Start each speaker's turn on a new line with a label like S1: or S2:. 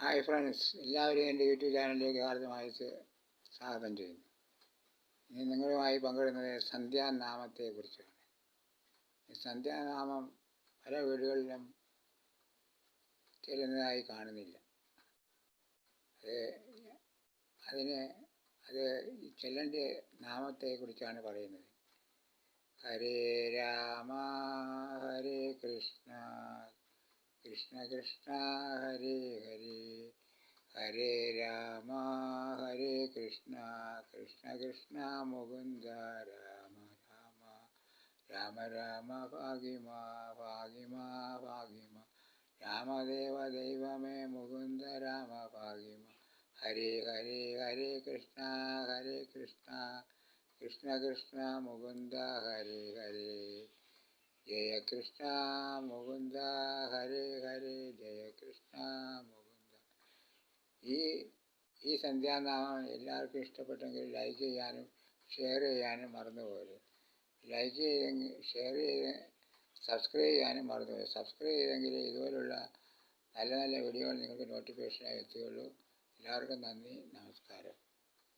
S1: Hi friends, എല്ലാവരെയും എൻ്റെ YouTube ചാനലിലേക്ക് ഹാർദമായി സ്വാഗതം ചെയ്യുന്നു. ഇനി നിങ്ങളുമായി പങ്കിടുന്നത് സന്ധ്യാനാമത്തെക്കുറിച്ചാണ്. ഈ സന്ധ്യാനാമം പല വീടുകളിലും ചെല്ലുന്നതായി കാണുന്നില്ല. അത് ചെല്ലേണ്ട നാമത്തെക്കുറിച്ചാണ് പറയുന്നത്. ഹരേ രാമ ഹരേ കൃഷ്ണ കൃഷ്ണ കൃഷ്ണ ഹരേ ഹരേ, ഹരേ രാമ ഹരേ കൃഷ്ണ കൃഷ്ണ കൃഷ്ണ മുകുന്ദ രാമ രാമ, രാമ രാമ ഭാഗിമാ ഭാഗിമാ ഭാഗിമാ, രാമദേവ ദൈവമേ മുകുന്ദ രാമ ഭാഗിമാ. ഹരേ ഹരേ ഹരേ കൃഷ്ണ കൃഷ്ണ കൃഷ്ണ മുകുന്ദ ഹരേ ഹരേ, ജയ കൃഷ്ണ മുകുന്ദ ഹരേ ഹരേ, ജയ കൃഷ്ണ മുകുന്ദ. ഈ സന്ധ്യാനാമം എല്ലാവർക്കും ഇഷ്ടപ്പെട്ടെങ്കിൽ ലൈക്ക് ചെയ്യാനും ഷെയർ ചെയ്യാനും മറന്നുപോകരുത്. ലൈക്ക് ചെയ്തെങ്കിൽ ഷെയർ ചെയ്ത് സബ്സ്ക്രൈബ് ചെയ്യാനും മറന്നുപോകരുത്. സബ്സ്ക്രൈബ് ചെയ്തെങ്കിൽ ഇതുപോലുള്ള നല്ല നല്ല വീഡിയോകൾ നിങ്ങൾക്ക് നോട്ടിഫിക്കേഷനായി എത്തുകയുള്ളൂ. എല്ലാവർക്കും നന്ദി, നമസ്കാരം.